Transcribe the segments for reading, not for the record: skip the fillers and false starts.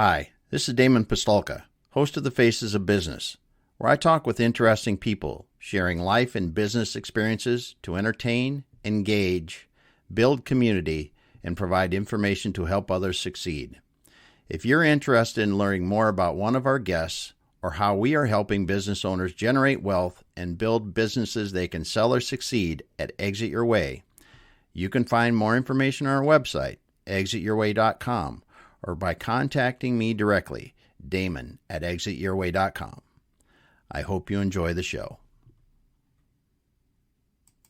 Hi, this is Damon Pistolka, host of The Faces of Business, where I talk with interesting people, sharing life and business experiences to entertain, engage, build community, and provide information to help others succeed. If you're interested in learning more about one of our guests or how we are helping business owners generate wealth and build businesses they can sell or succeed at Exit Your Way, you can find more information on our website, exityourway.com, or by contacting me directly, Damon at exityourway.com. I hope you enjoy the show.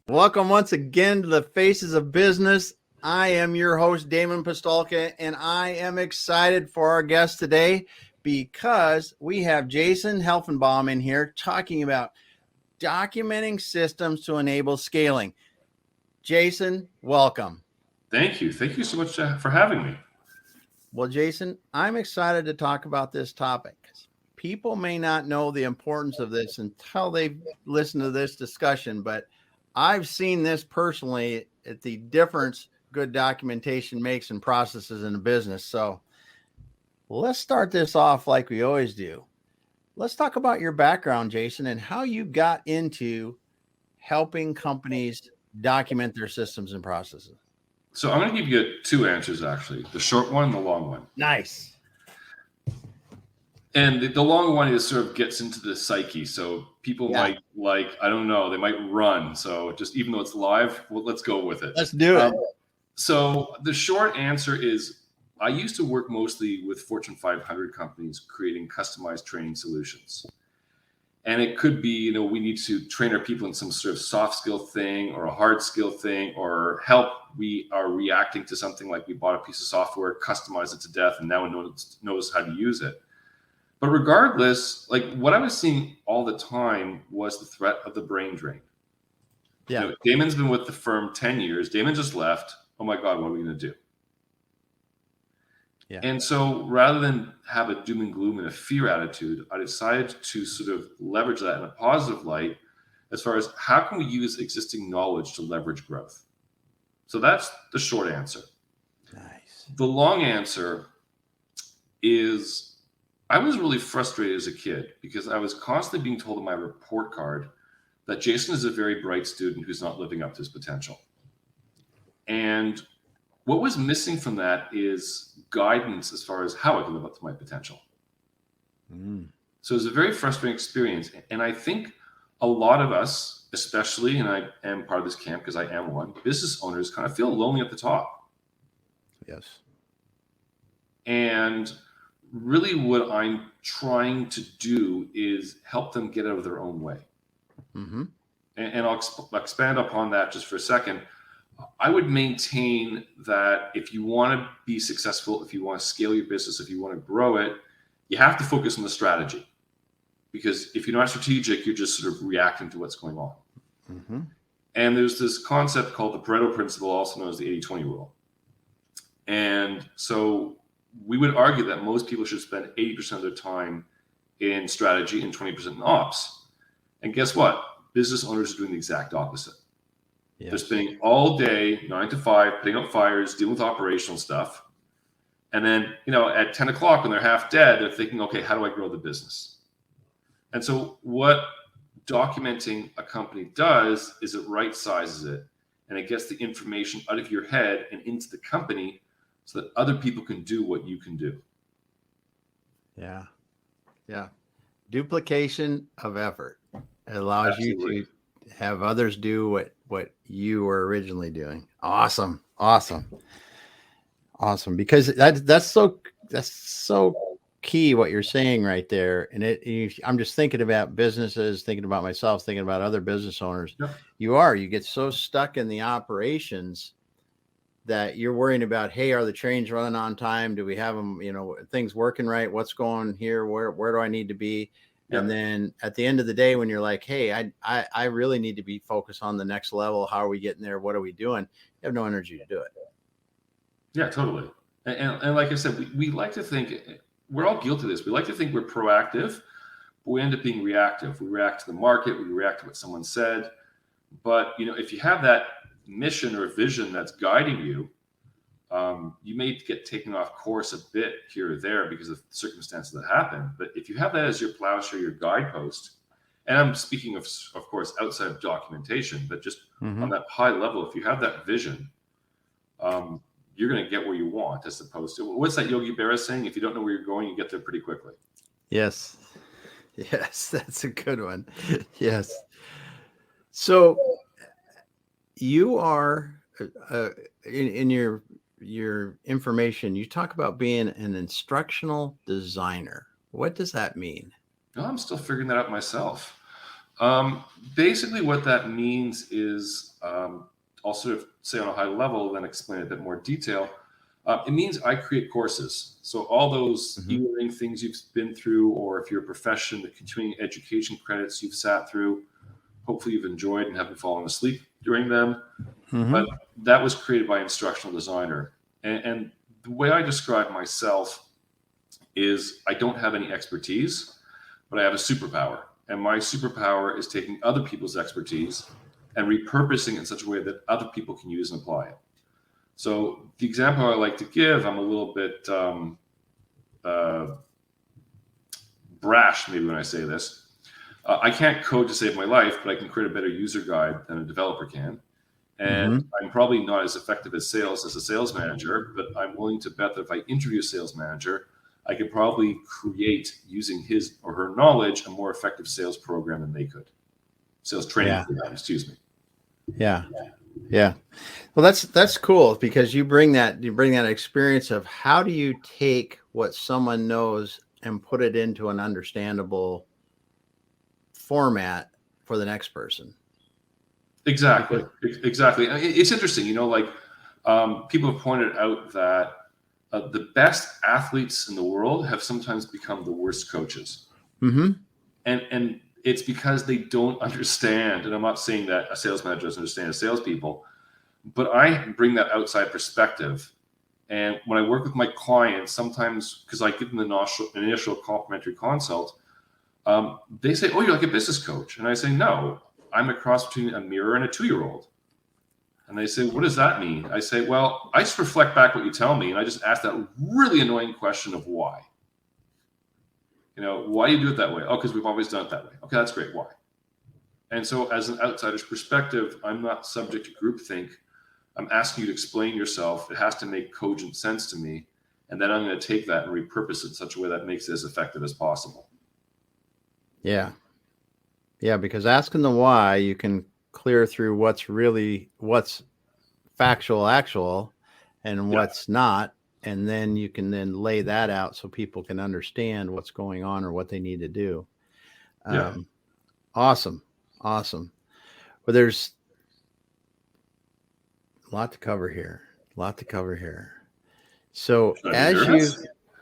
Welcome once again to the Faces of Business. I am your host, Damon Pistolka, and I am excited for our guest today because we have Jason Helfenbaum in here talking about documenting systems to enable scaling. Jason, welcome. Thank you. Thank you so much for having me. Well, Jason, I'm excited to talk about this topic. People may not know the importance of this until they've listened to this discussion, but I've seen this personally at the difference good documentation makes in processes in a business. So let's start this off like we always do. Let's talk about your background, Jason, and how you got into helping companies document their systems and processes. So I'm going to give you two answers, actually, the short one and the long one. Nice. And the long one is sort of gets into the psyche. So people might I don't know, they might run. So just even though it's live, well, let's go with it. Let's do it. So the short answer is I used to work mostly with Fortune 500 companies creating customized training solutions. And it could be, we need to train our people in some sort of soft skill thing or a hard skill thing or help. We are reacting to something like we bought a piece of software, customized it to death, and now it knows how to use it. But regardless, like what I was seeing all the time was the threat of the brain drain. Yeah. Damon's been with the firm 10 years. Damon just left. Oh my God, what are we going to do? Yeah. And so rather than have a doom and gloom and a fear attitude, I decided to sort of leverage that in a positive light as far as how can we use existing knowledge to leverage growth? So that's the short answer. Nice. The long answer is I was really frustrated as a kid because I was constantly being told in my report card that Jason is a very bright student who's not living up to his potential. And what was missing from that is guidance as far as how I can live up to my potential. So it was a very frustrating experience. And I think a lot of us, especially, and I am part of this camp because I am one, business owners kind of feel lonely at the top. Yes. And really what I'm trying to do is help them get out of their own way. Mm-hmm. And I'll expand upon that just for a second. I would maintain that if you want to be successful, if you want to scale your business, if you want to grow it, you have to focus on the strategy. Because if you're not strategic, you're just sort of reacting to what's going on. Mm-hmm. And there's this concept called the Pareto principle, also known as the 80-20 rule. And so we would argue that most people should spend 80% of their time in strategy and 20% in ops. And guess what? Business owners are doing the exact opposite. Yes. They're spending all day, 9 to 5, putting out fires, dealing with operational stuff. And then, at 10 o'clock when they're half dead, they're thinking, okay, how do I grow the business? And so what documenting a company does is it right sizes it and it gets the information out of your head and into the company so that other people can do what you can do. Yeah. Yeah. Duplication of effort. It allows Absolutely. you to have others do what you were originally doing. Awesome. Because that's so key what you're saying right there. And I'm just thinking about businesses, thinking about myself, thinking about other business owners. Yep. You get so stuck in the operations that you're worrying about, hey, are the trains running on time? Do we have them, things working right? What's going here? Where do I need to be? Yep. And then at the end of the day, when you're like, hey, I really need to be focused on the next level. How are we getting there? What are we doing? You have no energy to do it. Yeah, totally. And like I said, we like to think, we're all guilty of this. We like to think we're proactive, but we end up being reactive. We react to the market. We react to what someone said. But, if you have that mission or vision that's guiding you, You may get taken off course a bit here or there because of circumstances that happen. But if you have that as your plowshare, your guidepost, and I'm speaking of course, outside of documentation, but just on that high level, if you have that vision, you're going to get where you want, as opposed to, what's that Yogi Berra saying? If you don't know where you're going, you get there pretty quickly. Yes. Yes, that's a good one. Yes. So you are in your information, you talk about being an instructional designer. What does that mean? No, I'm still figuring that out myself. Basically, what that means is, I'll sort of say on a high level, then explain a bit more detail. It means I create courses. So all those e-learning things you've been through, or if you're a profession, the continuing education credits you've sat through, hopefully you've enjoyed and haven't fallen asleep during them. But that was created by an instructional designer. And the way I describe myself is I don't have any expertise, but I have a superpower. And my superpower is taking other people's expertise and repurposing it in such a way that other people can use and apply it. So the example I like to give, I'm a little bit brash maybe when I say this. I can't code to save my life, but I can create a better user guide than a developer can. And I'm probably not as effective at sales as a sales manager, but I'm willing to bet that if I interview a sales manager, I could probably create, using his or her knowledge, a more effective sales program than they could. Sales training program, excuse me. Yeah. Yeah. Well, that's cool, because you bring that experience of how do you take what someone knows and put it into an understandable format for the next person. Exactly. It's interesting, people have pointed out that the best athletes in the world have sometimes become the worst coaches. And it's because they don't understand. And I'm not saying that a sales manager doesn't understand salespeople, but I bring that outside perspective. And when I work with my clients, sometimes, because I give them the initial complimentary consult, they say, "Oh, you're like a business coach." And I say, "No, I'm a cross between a mirror and a 2-year-old." And they say, "What does that mean?" I say, "Well, I just reflect back what you tell me, and I just ask that really annoying question of why. Why do you do it that way? Oh, because we've always done it that way. Okay, that's great. Why?" And so as an outsider's perspective, I'm not subject to groupthink. I'm asking you to explain yourself. It has to make cogent sense to me. And then I'm going to take that and repurpose it in such a way that makes it as effective as possible. Yeah. Yeah, because asking the why, you can clear through what's factual, actual, and what's not. And then you can then lay that out so people can understand what's going on or what they need to do. Awesome. Well, there's a lot to cover here. So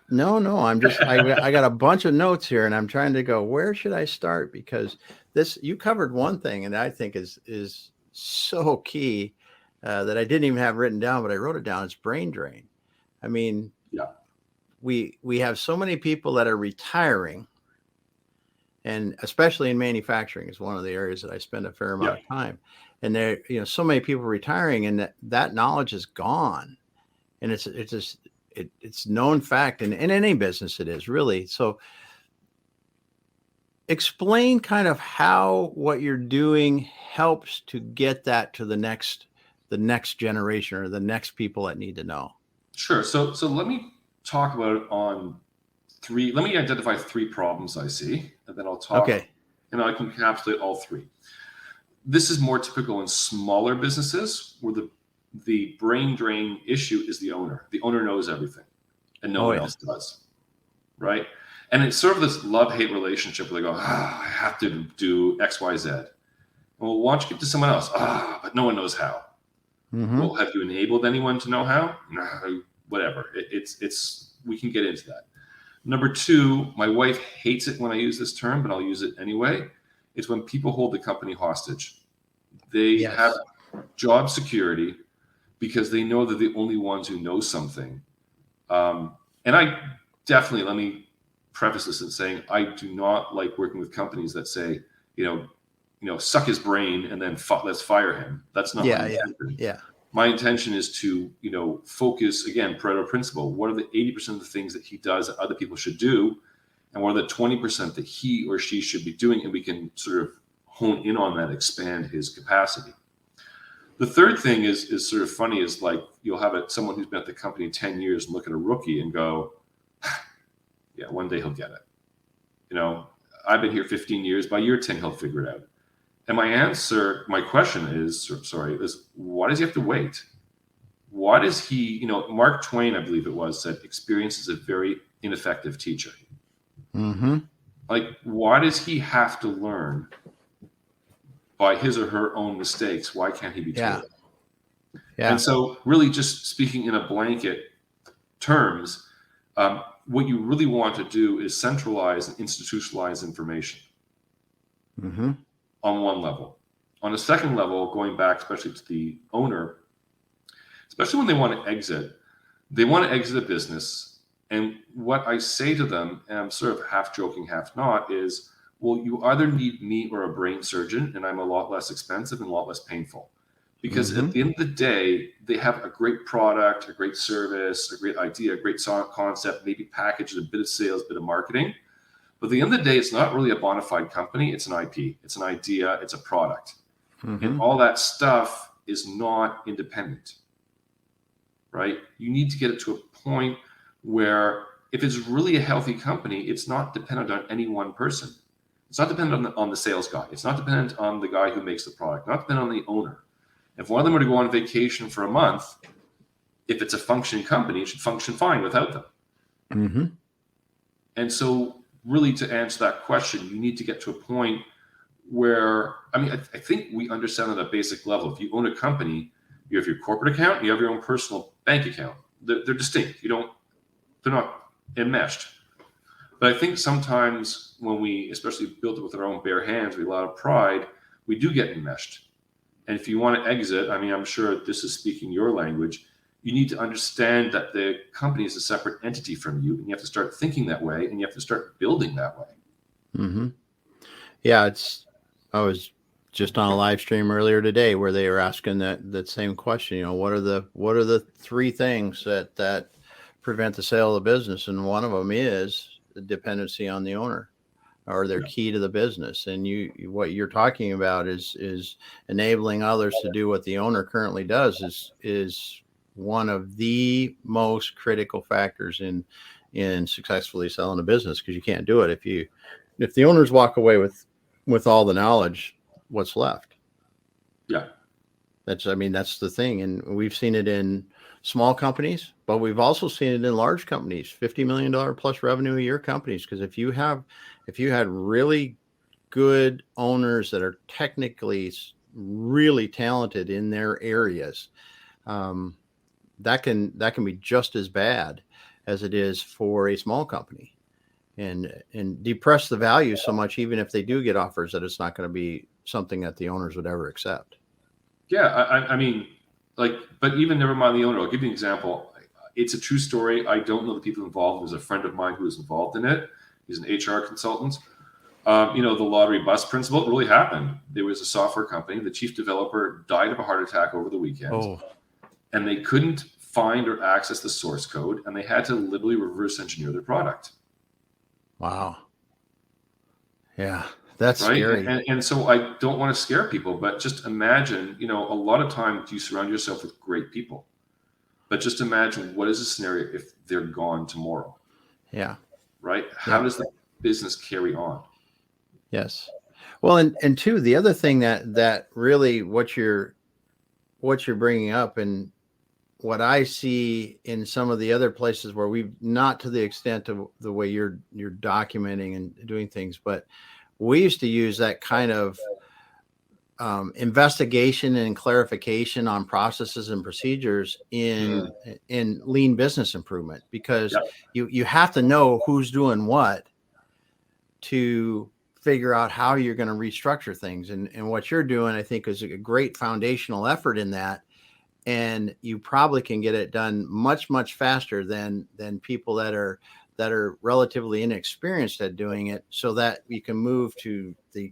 No, I'm just, I got a bunch of notes here and I'm trying to go, where should I start? Because you covered one thing and I think is so key that I didn't even have written down, but I wrote it down. It's brain drain. I mean, we have so many people that are retiring, and especially in manufacturing is one of the areas that I spend a fair amount of time. And there, so many people retiring, and that knowledge is gone. And it's known fact, and in any business it is, really. So explain kind of how what you're doing helps to get that to the next generation or the next people that need to know. Sure. So let me talk about it on three. Let me identify 3 problems I see, and then I'll talk. Okay. And I can encapsulate all 3. This is more typical in smaller businesses where the brain drain issue is the owner. The owner knows everything and no one else does. Right. And it's sort of this love-hate relationship where they go, I have to do X, Y, Z. Well, why don't you give it to someone else? But no one knows how. Well, have you enabled anyone to know how? No, whatever. We can get into that. Number 2, my wife hates it when I use this term, but I'll use it anyway. It's when people hold the company hostage. They have job security because they know they're the only ones who know something. And I definitely, let me preface this in saying, I do not like working with companies that say, suck his brain and then let's fire him. That's not what I'm thinking. My intention is to, focus, again, Pareto principle. What are the 80% of the things that he does that other people should do? And what are the 20% that he or she should be doing? And we can sort of hone in on that, expand his capacity. The third thing is sort of funny, is like you'll have someone who's been at the company 10 years and look at a rookie and go, yeah, one day he'll get it. I've been here 15 years. By year 10, he'll figure it out. And my question is, why does he have to wait? Why does he, Mark Twain, I believe it was, said experience is a very ineffective teacher. Mm-hmm. Like, why does he have to learn by his or her own mistakes? Why can't he be told? Yeah. And so really just speaking in a blanket terms, what you really want to do is centralize and institutionalize information mm-hmm. on one level. On a second level, going back especially to the owner, especially when they want to exit a business. And what I say to them, and I'm sort of half joking, half not, is, well, you either need me or a brain surgeon, and I'm a lot less expensive and a lot less painful. Because mm-hmm. at the end of the day, they have a great product, a great service, a great idea, a great concept, maybe packaged a bit of sales, a bit of marketing. But at the end of the day, it's not really a bona fide company. It's an IP. It's an idea. It's a product. Mm-hmm. And all that stuff is not independent, right? You need to get it to a point where if it's really a healthy company, it's not dependent on any one person. It's not dependent on the sales guy. It's not dependent on the guy who makes the product, not dependent on the owner. If one of them were to go on vacation for a month, if it's a functioning company, it should function fine without them. Mm-hmm. And so really to answer that question, you need to get to a point where, I think we understand at a basic level, if you own a company, you have your corporate account, you have your own personal bank account. They're distinct. They're not enmeshed. But I think sometimes when we, especially build it with our own bare hands, with a lot of pride, we do get enmeshed. And if you want to exit, I'm sure this is speaking your language, you need to understand that the company is a separate entity from you, and you have to start thinking that way, and you have to start building that way. Mm-hmm. Yeah, I was just on a live stream earlier today where they were asking that same question. What are the three things that prevent the sale of the business? And one of them is the dependency on the owner, or their key to the business. And what you're talking about is enabling others to do what the owner currently does is one of the most critical factors in successfully selling a business, because you can't do it if the owners walk away with all the knowledge. What's left? Yeah, that's the thing. And we've seen it in small companies, but we've also seen it in large companies, $50 million plus revenue a year companies. Because if you had really good owners that are technically really talented in their areas, that can be just as bad as it is for a small company, and depress the value so much, even if they do get offers, that it's not going to be something that the owners would ever accept. Yeah, but even never mind the owner. I'll give you an example. It's a true story. I don't know the people involved. There's a friend of mine who was involved in it. He's an HR consultant. The lottery bus principle, it really happened. There was a software company. The chief developer died of a heart attack over the weekend. And they couldn't find or access the source code, and they had to literally reverse engineer their product. Wow. Yeah, that's right. Scary. And so I don't want to scare people, but just imagine, a lot of times you surround yourself with great people, but just imagine what is the scenario if they're gone tomorrow. Yeah. Right. How does the business carry on? Yes. Well, and two, the other thing that really what you're bringing up, and what I see in some of the other places where we've, not to the extent of the way you're documenting and doing things, but we used to use that kind of investigation and clarification on processes and procedures in lean business improvement, because you have to know who's doing what to figure out how you're going to restructure things. And what you're doing, I think, is a great foundational effort in that. And you probably can get it done much, much faster than people that are relatively inexperienced at doing it, so that the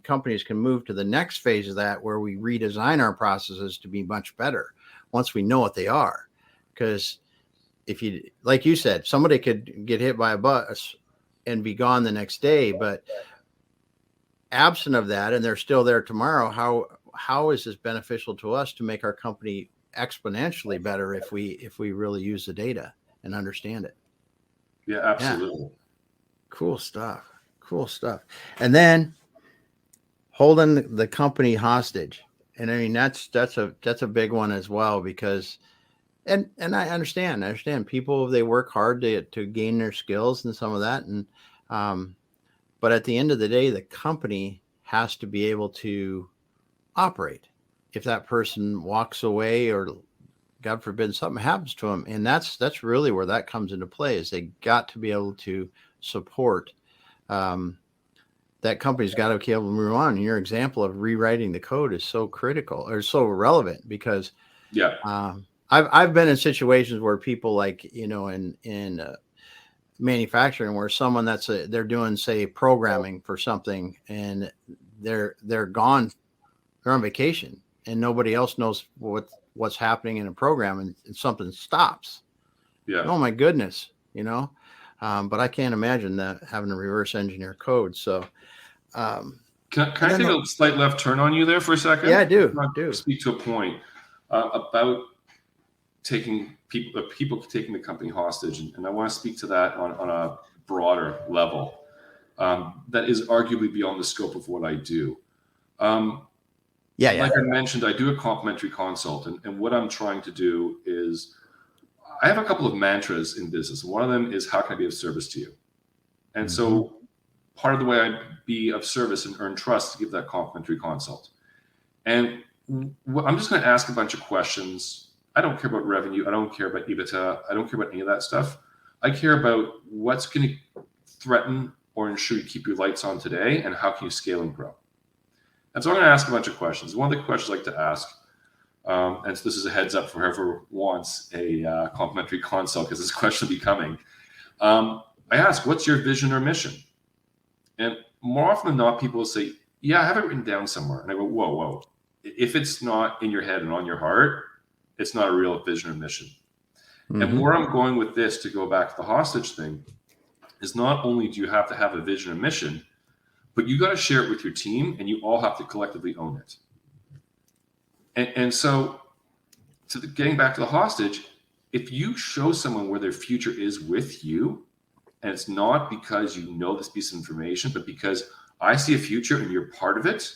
companies can move to the next phase of that, where we redesign our processes to be much better. once we know what they are. Because if you, like you said, somebody could get hit by a bus and be gone the next day, but absent of that, and they're still there tomorrow, how is this beneficial to us to make our company exponentially better if we really use the data and understand it? Yeah, absolutely. Yeah. Cool stuff. And then holding the company hostage. And I mean, that's a big one as well, because and I understand people, they work hard to gain their skills and some of that. And, but at the end of the day, the company has to be able to operate. If that person walks away, or God forbid something happens to them, and that's really where that comes into play, is they got to be able to support, that company's got to be able to move on. And your example of rewriting the code is so critical, or so relevant, because I've been in situations where people, like, in manufacturing, where someone they're doing, say, programming for something, and they're gone, they're on vacation, and nobody else knows what's happening in a program, and something stops. Yeah. Oh my goodness, but I can't imagine that, having to reverse engineer code. So, can I take a slight left turn on you there for a second? Yeah, I do. Speak to a point about taking people taking the company hostage, and I want to speak to that on a broader level that is arguably beyond the scope of what I do. Like I mentioned, I do a complimentary consult, and what I'm trying to do is, I have a couple of mantras in business. One of them is, how can I be of service to you? And so part of the way I be of service and earn trust to give that complimentary consult. And I'm just going to ask a bunch of questions. I don't care about revenue. I don't care about EBITDA. I don't care about any of that stuff. I care about what's going to threaten or ensure you keep your lights on today, and how can you scale and grow. And so I'm going to ask a bunch of questions. One of the questions I like to ask, and so this is a heads up for whoever wants a complimentary consult, because this question will be coming. I ask, what's your vision or mission? And more often than not, people will say, yeah, I have it written down somewhere. And I go, whoa. If it's not in your head and on your heart, it's not a real vision or mission. And where I'm going with this, to go back to the hostage thing, is not only do you have to have a vision or mission, but you got to share it with your team, and you all have to collectively own it. And so, getting back to the hostage, if you show someone where their future is with you, and it's not because you know this piece of information, but because I see a future and you're part of it,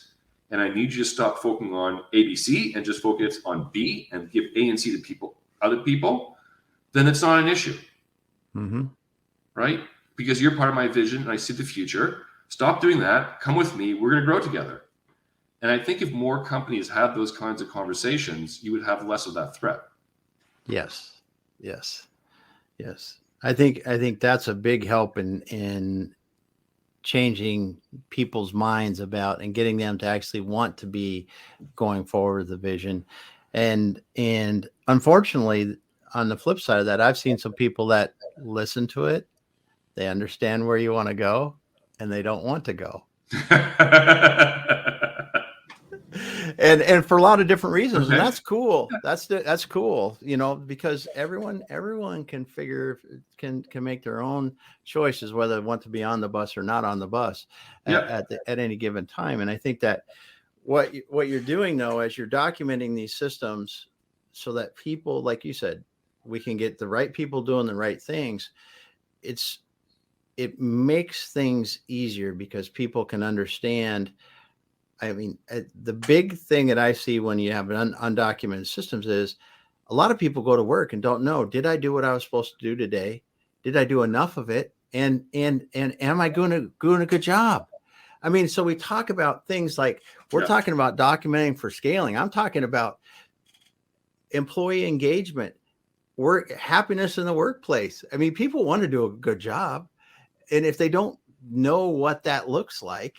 and I need you to stop focusing on A, B, C, and just focus on B, and give A and C to other people, then it's not an issue. Right? Because you're part of my vision and I see the future. Stop doing that. Come with me. We're going to grow together. And I think if more companies had those kinds of conversations, you would have less of that threat. Yes. I think that's a big help in changing people's minds about, and getting them to actually want to be going forward with the vision. And unfortunately, on the flip side of that, I've seen some people that listen to it, they understand where you want to go, and they don't want to go. and for a lot of different reasons. Okay. And that's cool. That's cool, because everyone can make their own choices, whether they want to be on the bus or not on the bus at any given time. And I think that what you're doing, though, as you're documenting these systems, so that people, like you said, we can get the right people doing the right things, it makes things easier, because people can understand. I mean, the big thing that I see when you have undocumented systems is, a lot of people go to work and don't know, did I do what I was supposed to do today? Did I do enough of it? And am I doing a good job? I mean, so we talk about things like, we're talking about documenting for scaling. I'm talking about employee engagement, happiness in the workplace. I mean, people want to do a good job. And if they don't know what that looks like,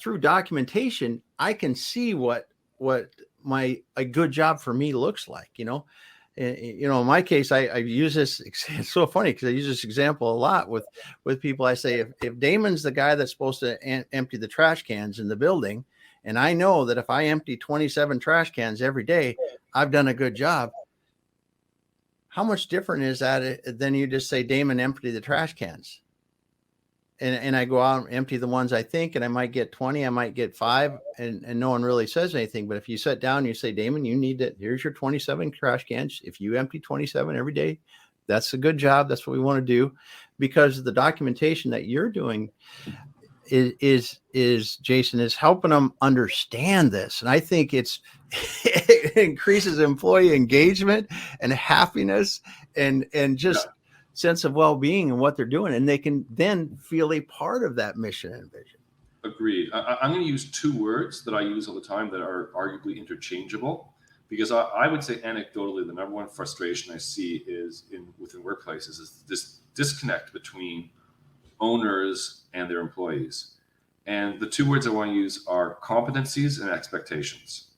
through documentation, I can see what a good job for me looks like. In my case, I use this. It's so funny, because I use this example a lot with people. I say, if Damon's the guy that's supposed to empty the trash cans in the building, And I know that if I empty 27 trash cans every day, I've done a good job. How much different is that than you just say, Damon, empty the trash cans? And I go out and empty the ones I think, and I might get 20, I might get 5, and no one really says anything. But if you sit down and you say, Damon, you need to, here's your 27 trash cans. If you empty 27 every day, that's a good job. That's what we want to do, because the documentation that you're doing is Jason, is helping them understand this. And I think it increases employee engagement and happiness and just sense of well-being and what they're doing, and they can then feel a part of that mission and vision. Agreed. I'm going to use 2 words that I use all the time that are arguably interchangeable, because I would say anecdotally the number one frustration I see is within workplaces is this disconnect between owners and their employees. And the 2 words I want to use are competencies and expectations.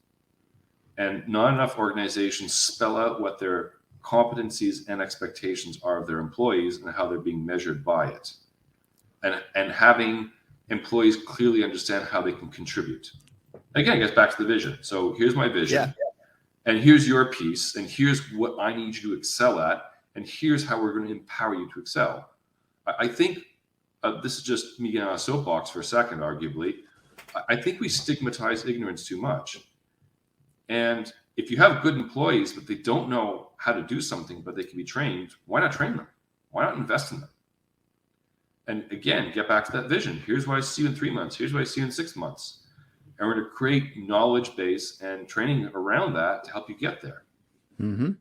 And not enough organizations spell out what their competencies and expectations are of their employees and how they're being measured by it. And having employees clearly understand how they can contribute. Again, it gets back to the vision. So here's my vision. And here's your piece. And here's what I need you to excel at. And here's how we're going to empower you to excel. I think this is just me getting on a soapbox for a second, arguably. I think we stigmatize ignorance too much. And if you have good employees, but they don't know how to do something, but they can be trained, why not train them? Why not invest in them? And again, get back to that vision. Here's what I see you in 3 months. Here's what I see you in 6 months. And we're going to create knowledge base and training around that to help you get there. Mm-hmm.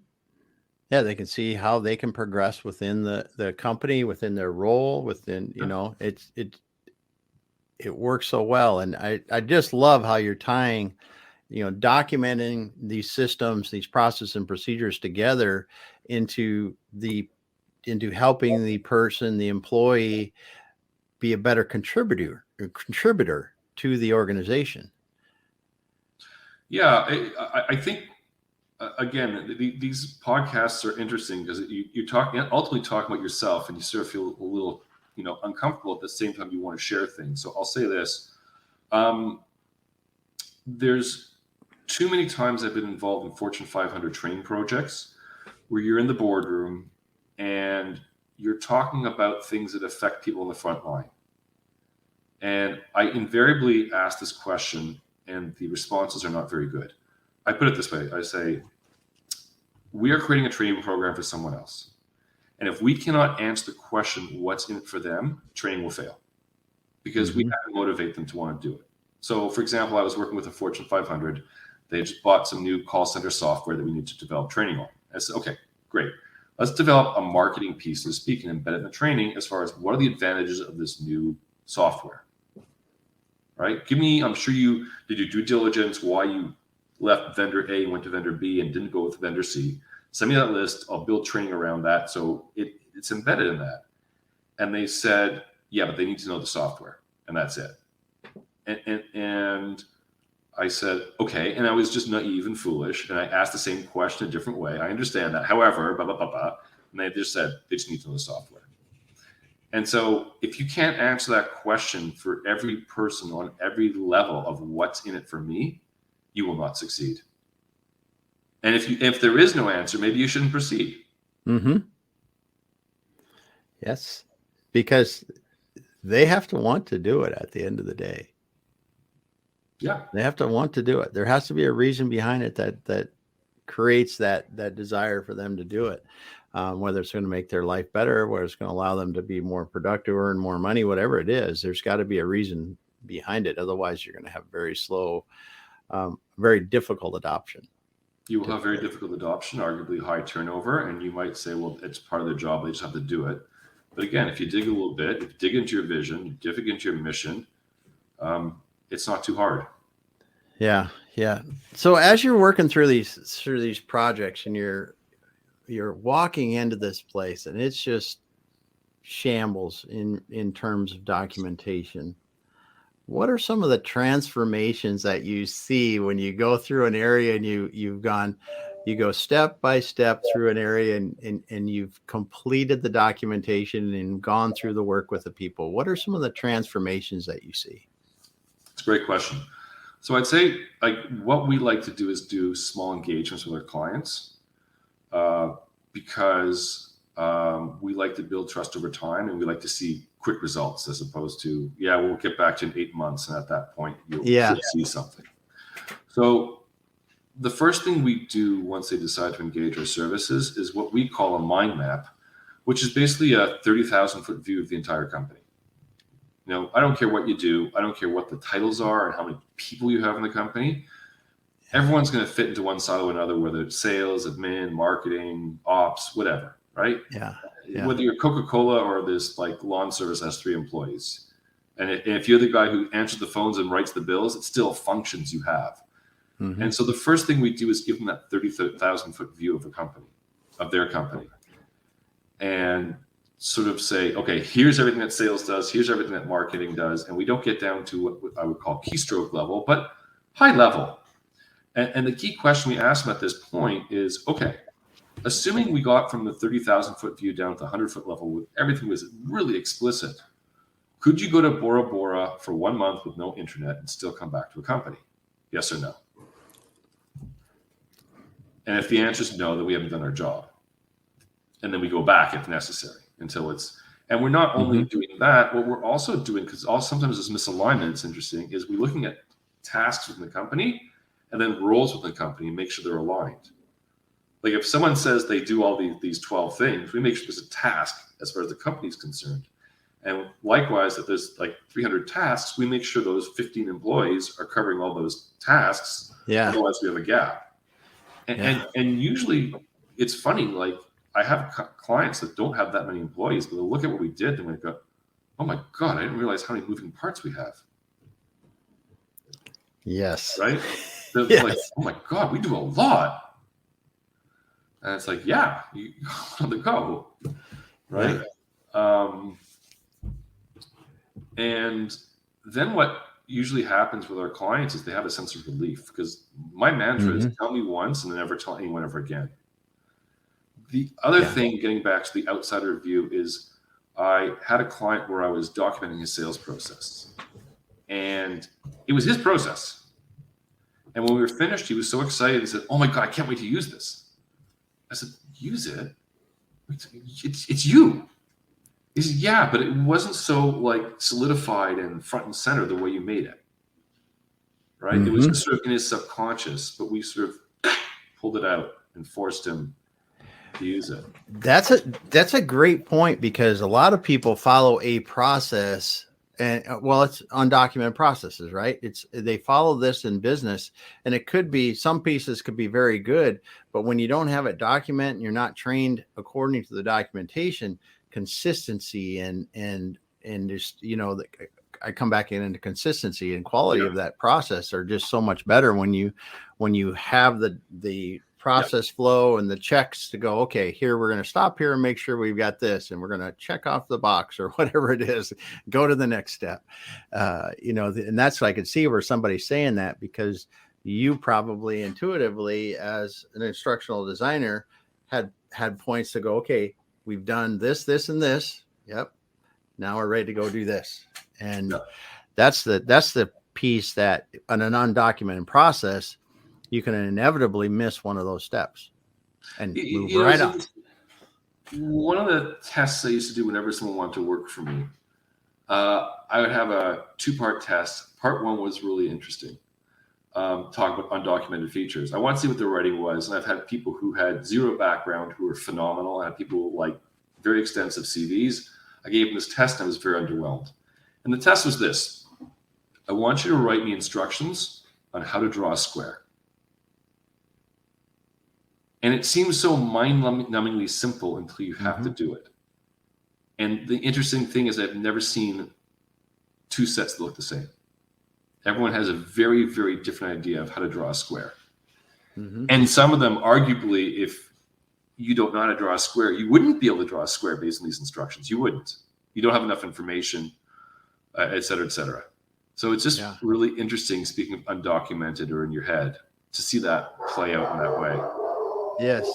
Yeah, they can see how they can progress within the company, within their role, within, it works so well. And I just love how you're tying, documenting these systems, these processes and procedures together into helping the person, the employee, be a better contributor to the organization. Yeah, I think again, these podcasts are interesting because you ultimately talk about yourself, and you sort of feel a little uncomfortable at the same time you want to share things. So I'll say this: there's too many times I've been involved in Fortune 500 training projects where you're in the boardroom and you're talking about things that affect people on the front line. And I invariably ask this question, and the responses are not very good. I put it this way. I say, we are creating a training program for someone else. And if we cannot answer the question, what's in it for them, training will fail, because we have to motivate them to want to do it. So for example, I was working with a Fortune 500. They just bought some new call center software that we need to develop training on. I said, okay, great. Let's develop a marketing piece, so to speak, and embed it in the training as far as what are the advantages of this new software, right? I'm sure you did your due diligence, why you left vendor A and went to vendor B and didn't go with vendor C. Send me that list. I'll build training around that. So it's embedded in that. And they said, yeah, but they need to know the software, and that's it. And I said, okay. And I was just naive and foolish. And I asked the same question a different way. I understand that. However, blah, blah, blah, blah. And they just said, they just need to know the software. And so if you can't answer that question for every person on every level of what's in it for me, you will not succeed. And if there is no answer, maybe you shouldn't proceed. Mm-hmm. Yes, because they have to want to do it at the end of the day. Yeah. They have to want to do it. There has to be a reason behind it that creates that desire for them to do it. Whether it's going to make their life better, whether it's going to allow them to be more productive, earn more money, whatever it is, there's got to be a reason behind it. Otherwise, you're going to have very slow, very difficult adoption. You will have very difficult adoption, arguably high turnover, and you might say, well, it's part of their job. They just have to do it. But again, if you dig a little bit, if you dig into your vision, you dig into your mission, it's not too hard. Yeah. Yeah. So as you're working through these projects and you're walking into this place and it's just shambles in terms of documentation, what are some of the transformations that you see when you go through an area and you go step by step through an area and you've completed the documentation and gone through the work with the people? What are some of the transformations that you see? It's a great question. So I'd say like what we like to do is do small engagements with our clients because we like to build trust over time, and we like to see quick results as opposed to, yeah, we'll get back to you in 8 months. And at that point, you'll see something. So the first thing we do once they decide to engage our services is what we call a mind map, which is basically a 30,000 foot view of the entire company. You know, I don't care what you do. I don't care what the titles are and how many people you have in the company. Everyone's going to fit into one silo or another, whether it's sales, admin, marketing, ops, whatever, right? Yeah. Whether you're Coca-Cola or this like lawn service has 3 employees. And if you're the guy who answers the phones and writes the bills, it still functions you have. Mm-hmm. And so the first thing we do is give them that 30,000 foot view of the company, of their company. And sort of say, okay, here's everything that sales does, here's everything that marketing does, and we don't get down to what I would call keystroke level, but high level. And the key question we ask them at this point is, okay, assuming we got from the 30,000 foot view down to the 100 foot level, with everything was really explicit, could you go to Bora Bora for 1 month with no internet and still come back to a company? Yes or no? And if the answer is no, then we haven't done our job. And then we go back if necessary until it's, and we're not only doing that, what we're also doing, because sometimes there's misalignment, it's interesting, is we're looking at tasks within the company and then roles within the company and make sure they're aligned. Like if someone says they do all these 12 things, we make sure there's a task as far as the company is concerned. And likewise, if there's like 300 tasks, we make sure those 15 employees are covering all those tasks. Yeah. Otherwise we have a gap. And usually it's funny, like I have clients that don't have that many employees, but they'll look at what we did and we go, oh my God, I didn't realize how many moving parts we have. Yes. Right? They're like, oh my God, we do a lot. And it's like, yeah, you on the go. Right? And then what usually happens with our clients is they have a sense of relief, because my mantra is tell me once and then never tell anyone ever again. The other thing, getting back to the outsider view, is I had a client where I was documenting his sales process, and it was his process. And when we were finished, he was so excited and said, oh my God, I can't wait to use this. I said, use it? It's you. He said, yeah, but it wasn't so like solidified and front and center the way you made it. Right? It was just sort of in his subconscious, but we sort of pulled it out and forced him to use it. That's a great point, because a lot of people follow a process, and it's undocumented processes, right? They follow this in business, and it could be, some pieces could be very good, but when you don't have it documented and you're not trained according to the documentation, consistency and just, I come back into consistency and quality of that process are just so much better when you have the process flow and the checks to go, okay, here we're going to stop here and make sure we've got this, and we're going to check off the box or whatever it is, go to the next step. And that's what I could see where somebody's saying that, because you probably intuitively as an instructional designer had points to go, okay, we've done this, this, and this. Yep. Now we're ready to go do this. And that's the piece that on an undocumented process, you can inevitably miss one of those steps and move right on. One of the tests I used to do whenever someone wanted to work for me, I would have a 2-part test. Part 1 was really interesting. Talk about undocumented features. I want to see what their writing was. And I've had people who had zero background who were phenomenal. I had people like very extensive CVs. I gave them this test and I was very underwhelmed. And the test was this: I want you to write me instructions on how to draw a square. And it seems so mind-numbingly simple until you have to do it. And the interesting thing is I've never seen 2 sets that look the same. Everyone has a very, very different idea of how to draw a square. And some of them, arguably, if you don't know how to draw a square, you wouldn't be able to draw a square based on these instructions. You wouldn't. You don't have enough information, et cetera, et cetera. So it's just really interesting, speaking of undocumented or in your head, to see that play out in that way. Yes.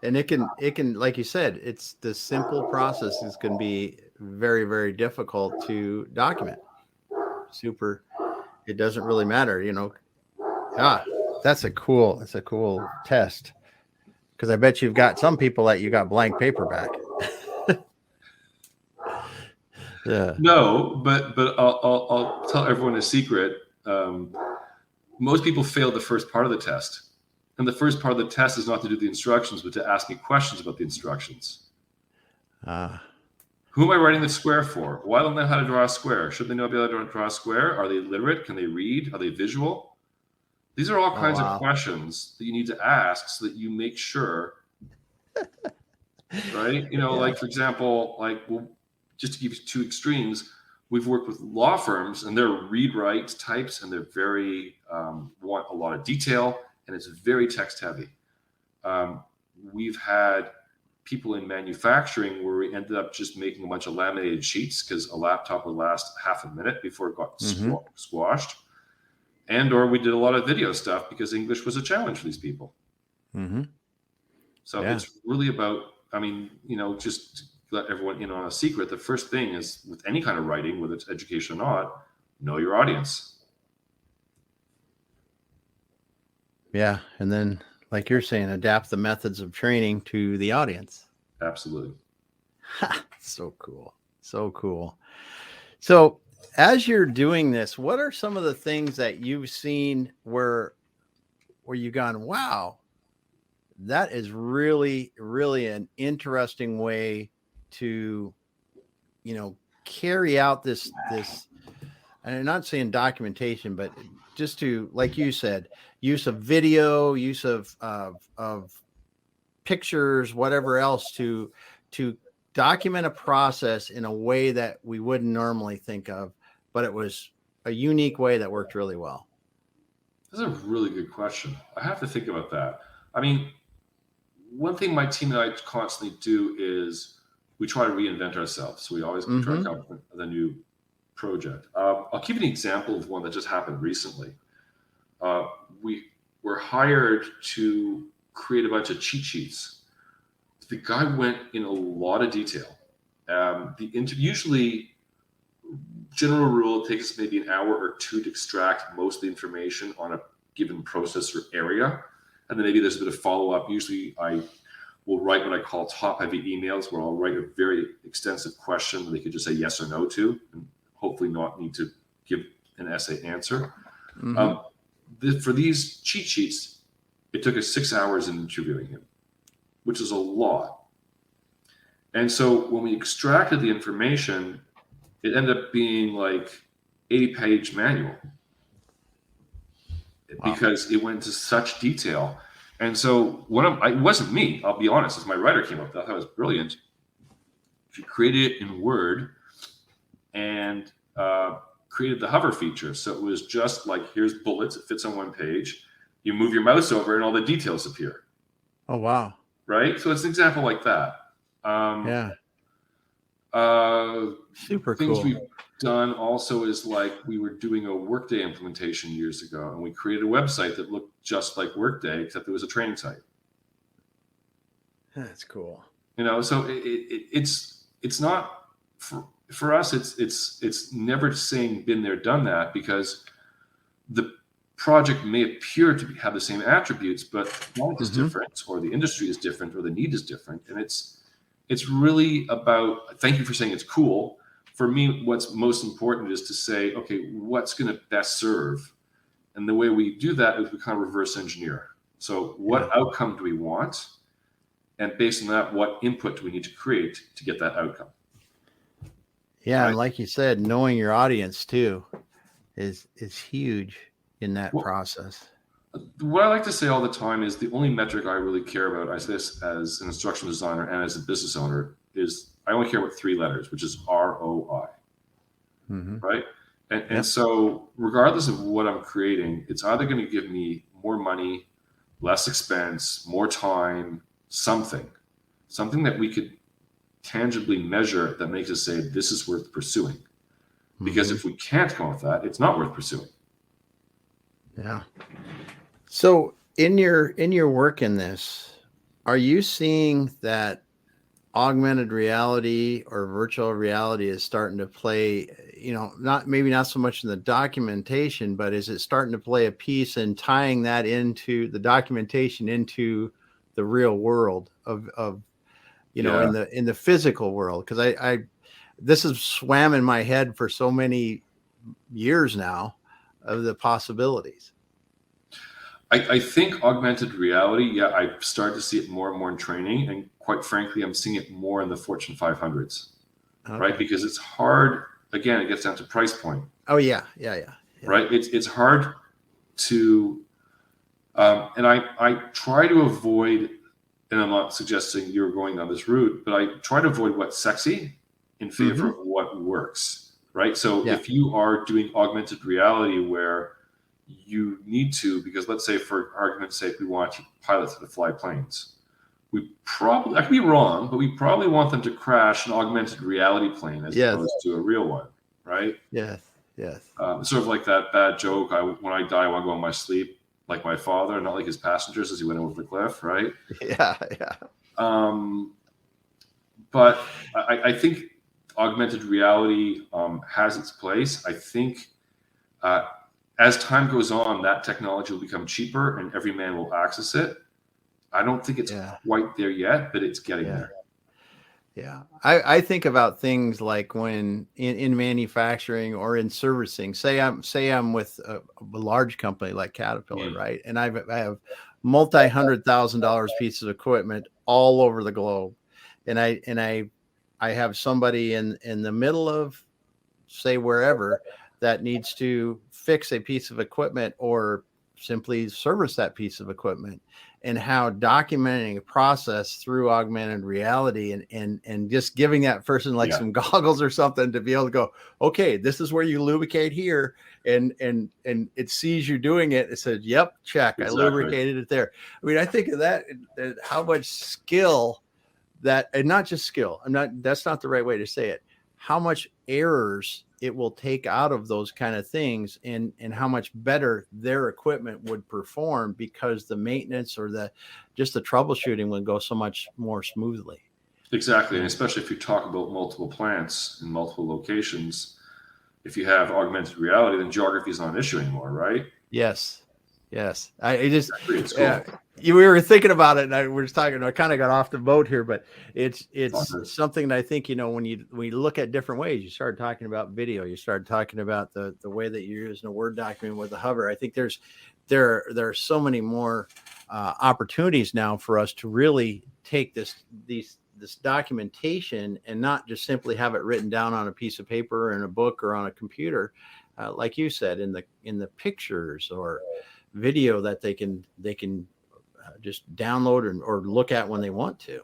And it can, like you said, it's the simple processes can be very, very difficult to document. Super. it doesn't really matter, Yeah, that's a cool test. Because I bet you've got some people that you got blank paper back. Yeah. No, but I'll tell everyone a secret. Most people fail the first part of the test, and the first part of the test is not to do the instructions, but to ask me questions about the instructions. Who am I writing the square for? Why don't they know how to draw a square? Should they know how to draw a square? Are they literate? Can they read? Are they visual? These are all kinds of questions that you need to ask so that you make sure, right? Like, for example, just to give you two extremes, we've worked with law firms and they're read-write types, and they're very want a lot of detail, and it's very text heavy. We've had people in manufacturing where we ended up just making a bunch of laminated sheets because a laptop would last half a minute before it got squashed. Or we did a lot of video stuff because English was a challenge for these people. So it's really about, just let everyone in on a secret. The first thing is, with any kind of writing, whether it's education or not, know your audience. Yeah. And then, like you're saying, adapt the methods of training to the audience. Absolutely. So cool. So cool. So as you're doing this, what are some of the things that you've seen where you've gone, wow, that is really, really an interesting way to, carry out this, and I'm not saying documentation, but just to, like you said, use of video, use of pictures, whatever else to document a process in a way that we wouldn't normally think of, but it was a unique way that worked really well. That's a really good question. I have to think about that. I mean, one thing my team and I constantly do is we try to reinvent ourselves. So we always try to come up with a new project. I'll give you an example of one that just happened recently. We were hired to create a bunch of cheat sheets. The guy went in a lot of detail. Usually, general rule, it takes us maybe an hour or two to extract most of the information on a given process or area. And then maybe there's a bit of follow-up. Usually I will write what I call top-heavy emails, where I'll write a very extensive question that they could just say yes or no to, and hopefully not need to give an essay answer. For these cheat sheets, it took us 6 hours in interviewing him, which is a lot. And so when we extracted the information, it ended up being like 80-page manual because it went into such detail. And so it wasn't me, I'll be honest, as my writer came up with that. I thought it was brilliant. She created it in Word and created the hover feature. So it was just like, here's bullets, it fits on one page. You move your mouse over and all the details appear. Oh, wow. Right? So it's an example like that. Super things cool. We've done also is, like, we were doing a Workday implementation years ago, and we created a website that looked just like Workday, except it was a training site. That's cool. So it's not for us. It's never saying been there, done that, because the project may appear to have the same attributes, but the product is different, or the industry is different, or the need is different, and it's really about, thank you for saying it's cool. For me, what's most important is to say, okay, what's going to best serve? And the way we do that is we kind of reverse engineer. So what outcome do we want? And based on that, what input do we need to create to get that outcome? Yeah, right? And like you said, knowing your audience too is huge in that process. What I like to say all the time is the only metric I really care about, I say this as an instructional designer and as a business owner, is I only care about 3 letters, which is ROI. Right? And so regardless of what I'm creating, it's either going to give me more money, less expense, more time, something that we could tangibly measure that makes us say this is worth pursuing. Because if we can't come up with that, it's not worth pursuing. Yeah. So in your work in this, are you seeing that augmented reality or virtual reality is starting to play, not so much in the documentation, but is it starting to play a piece in tying that into the documentation into the real world of in the physical world? Because I this has swam in my head for so many years now of the possibilities. I think augmented reality, I started to see it more and more in training, and quite frankly, I'm seeing it more in the Fortune 500s, Okay. right? Because it's hard. Again, it gets down to price point. Oh yeah. Right. It's hard to, and I try to avoid, and I'm not suggesting you're going down this route, but I try to avoid what's sexy in favor of what works, right? So if you are doing augmented reality where you need to, because let's say for argument's sake, we want pilots to fly planes. We probably, I could be wrong, but we probably want them to crash an augmented reality plane as opposed to a real one, right? Yes. Sort of like that bad joke, when I die, I want to go in my sleep like my father, not like his passengers as he went over the cliff, right? Yeah. But I think augmented reality has its place. I think as time goes on, that technology will become cheaper and every man will access it. I don't think it's quite there yet, but it's getting there. Yeah. I think about things like when in manufacturing or in servicing, say I'm with a large company like Caterpillar, right? And I have multi-$100,000 pieces of equipment all over the globe. And I have somebody in the middle of, say, wherever, that needs to fix a piece of equipment or simply service that piece of equipment, and how documenting a process through augmented reality and just giving that person like some goggles or something to be able to go, okay, this is where you lubricate here. And it sees you doing it. It says, yep, check. Exactly. I lubricated it there. I mean, I think of that, how much skill that, and not just skill. That's not the right way to say it. How much errors it will take out of those kind of things, and how much better their equipment would perform because the maintenance or the troubleshooting would go so much more smoothly. Exactly. And especially if you talk about multiple plants in multiple locations, if you have augmented reality, then geography is not an issue anymore, right? Yes. It's cool. We were thinking about it, and I was talking. I kind of got off the boat here, but it's something that I think, when you look at different ways. You start talking about video. You start talking about the way that you're using a Word document with a hover. I think there are so many more opportunities now for us to really take this documentation and not just simply have it written down on a piece of paper or in a book or on a computer, like you said, in the pictures or video that they can just download or look at when they want to.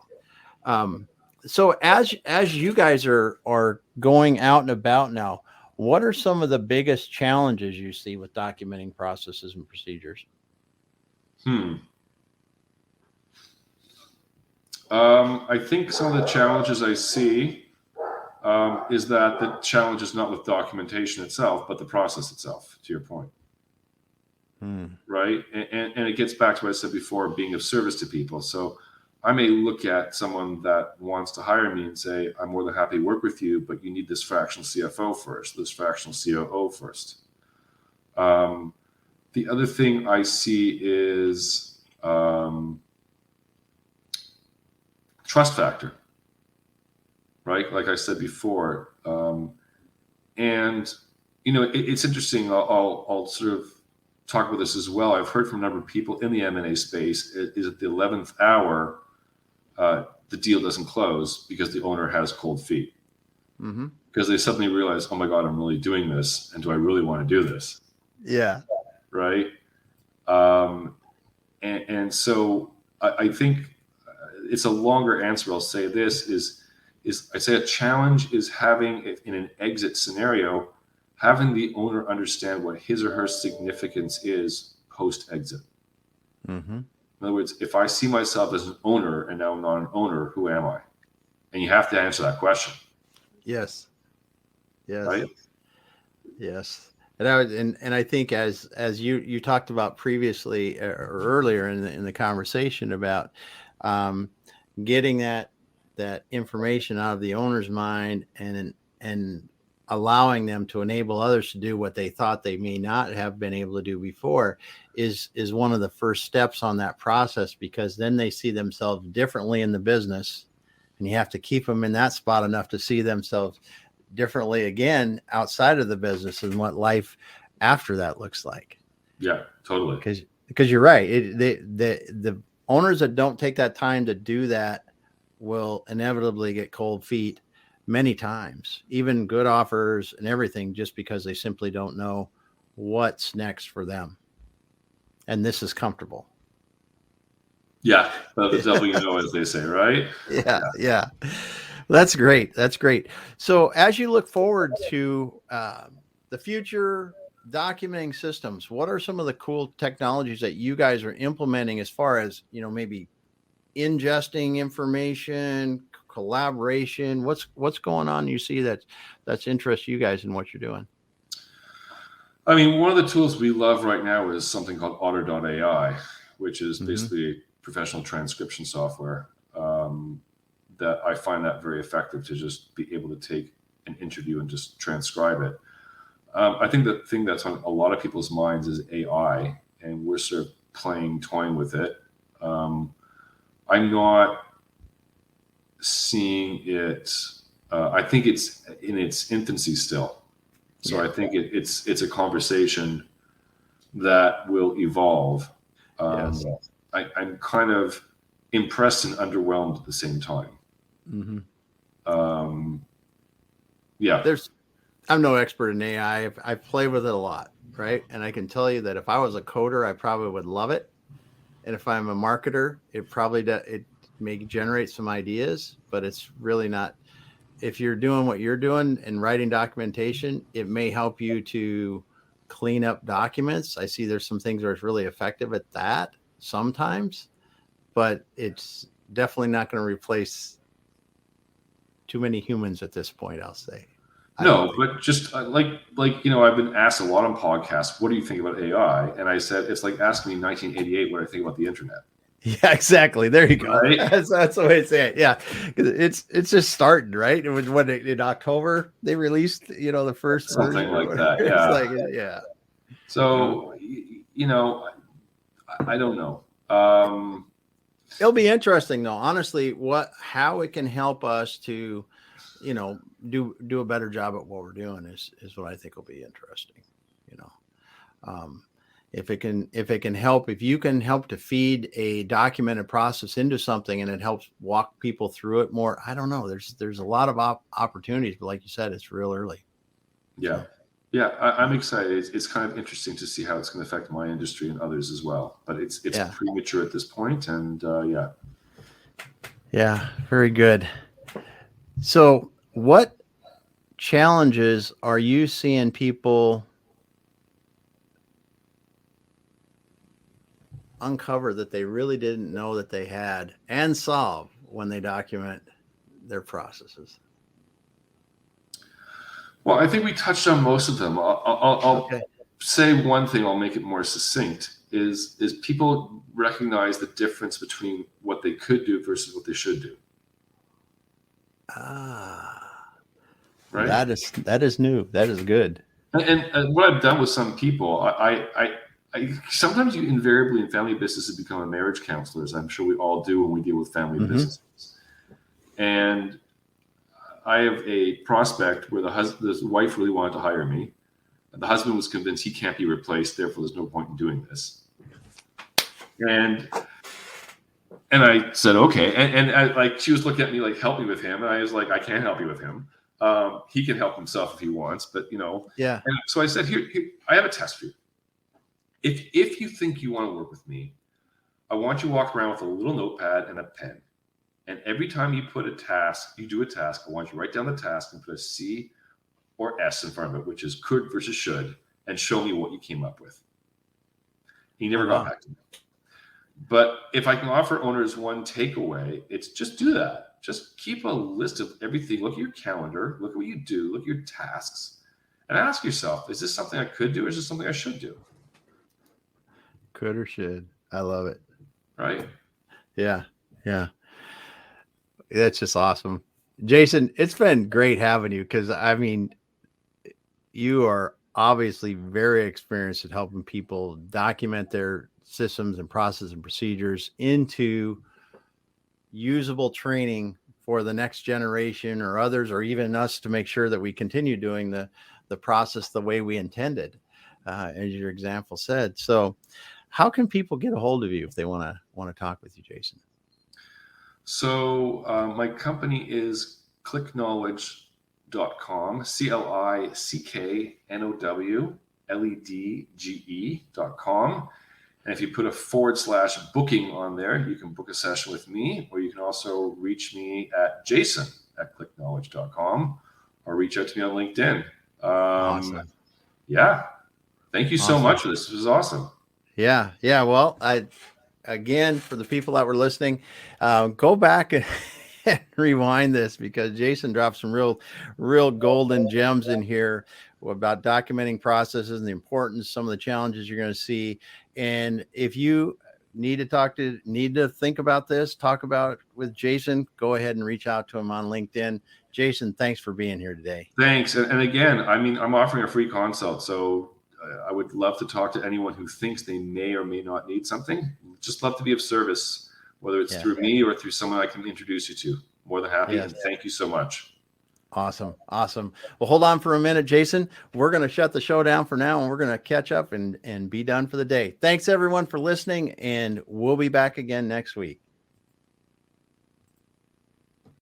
So as you guys are going out and about now, what are some of the biggest challenges you see with documenting processes and procedures? I think some of the challenges I see is that the challenge is not with documentation itself, but the process itself, to your point. Right. And it gets back to what I said before, being of service to people. So I may look at someone that wants to hire me and say, I'm more than happy to work with you, but you need this fractional CFO first, this fractional COO first. The other thing I see is trust factor, right? Like I said before. And, it's interesting. I'll sort of talk about this as well. I've heard from a number of people in the M&A space is at the 11th hour, the deal doesn't close because the owner has cold feet. Because they suddenly realize, oh my God, I'm really doing this. And do I really want to do this? Yeah. Right. And so I think it's a longer answer. I'll say this is I'd say a challenge is having, in an exit scenario, having the owner understand what his or her significance is post-exit. In other words, if I see myself as an owner and now I'm not an owner, who am I? And you have to answer that question. Yes. Right? Yes. And I think as you talked about previously or earlier in the conversation about getting that information out of the owner's mind and allowing them to enable others to do what they thought they may not have been able to do before is one of the first steps on that process, because then they see themselves differently in the business, and you have to keep them in that spot enough to see themselves differently again outside of the business and what life after that looks like. Yeah, totally. Because you're right. The owners that don't take that time to do that will inevitably get cold feet many times, even good offers and everything, just because they simply don't know what's next for them. And this is comfortable. Yeah, the devil you know, as they say, right? Yeah. That's great. That's great. So as you look forward to the future documenting systems, what are some of the cool technologies that you guys are implementing as far as, maybe ingesting information, collaboration? What's going on you see that's interests you guys in what you're doing? I mean, one of the tools we love right now is something called Otter.ai, which is basically professional transcription software. That I find that very effective to just be able to take an interview and just transcribe it. I think the thing that's on a lot of people's minds is AI, and we're sort of toying with it. I'm not seeing it. I think it's in its infancy still. So I think it's a conversation that will evolve. Yes. I'm kind of impressed and underwhelmed at the same time. I'm no expert in AI. I've played with it a lot, right? And I can tell you that if I was a coder, I probably would love it. And if I'm a marketer, it may generate some ideas, but it's really not. If you're doing what you're doing and writing documentation, it may help you to clean up documents. I see there's some things where it's really effective at that sometimes, but it's definitely not going to replace too many humans at this point, I'll say. No, but just like I've been asked a lot on podcasts, what do you think about AI? And I said, it's like asking me in 1988 what I think about the internet. Yeah, exactly. There you go. Right? That's the way to say it. Yeah, it's just starting, right? It was in October they released, the first something like that. Yeah. So I don't know. It'll be interesting though, honestly, how it can help us to, do a better job at what we're doing is what I think will be interesting. If you can help to feed a documented process into something and it helps walk people through it more, I don't know. There's a lot of opportunities, but like you said, it's real early. Yeah. Yeah. I'm excited. It's kind of interesting to see how it's going to affect my industry and others as well, but it's premature at this point. And Yeah. Very good. So what challenges are you seeing people uncover that they really didn't know that they had and solve when they document their processes? Well, I think we touched on most of them. I'll say one thing, I'll make it more succinct, is people recognize the difference between what they could do versus what they should do. Right? That is new. That is good. And what I've done with some people, I sometimes you invariably in family businesses become a marriage counselor, as I'm sure we all do when we deal with family businesses. And I have a prospect where the wife really wanted to hire me. The husband was convinced he can't be replaced, therefore there's no point in doing this. And I said, okay. And I, she was looking at me like, help me with him. And I was like, I can't help you with him. He can help himself if he wants, but Yeah. And so I said, here, I have a test for you. If you think you want to work with me, I want you to walk around with a little notepad and a pen. And every time you do a task, I want you to write down the task and put a C or S in front of it, which is could versus should, and show me what you came up with. He never got back to me. But if I can offer owners one takeaway, it's just do that. Just keep a list of everything. Look at your calendar. Look at what you do. Look at your tasks. And ask yourself, is this something I could do or is this something I should do? Could or should. I love it. Right? Yeah. Yeah. That's just awesome. Jason, it's been great having you because, I mean, you are obviously very experienced at helping people document their systems and processes and procedures into usable training for the next generation or others, or even us, to make sure that we continue doing the process the way we intended, as your example said. So how can people get a hold of you if they want to talk with you, Jason? So my company is ClickKnowledge.com, ClickKnowledge.com. And if you put a /booking on there, you can book a session with me, or you can also reach me at jason@clickknowledge.com, or reach out to me on LinkedIn. Awesome. Yeah. Thank you so Awesome. much for this. This was awesome. Yeah. Well, again, for the people that were listening, go back and rewind this, because Jason dropped some real golden gems in here about documenting processes and the importance, some of the challenges you're going to see. And if you need to think about this, talk about it with Jason, go ahead and reach out to him on LinkedIn. Jason, thanks for being here today. Thanks. And again, I mean, I'm offering a free consult. So I would love to talk to anyone who thinks they may or may not need something. Just love to be of service, whether it's through me or through someone I can introduce you to. More than happy. And thank you so much. Awesome. Well, hold on for a minute, Jason. We're going to shut the show down for now, and we're going to catch up and be done for the day. Thanks everyone for listening, and we'll be back again next week.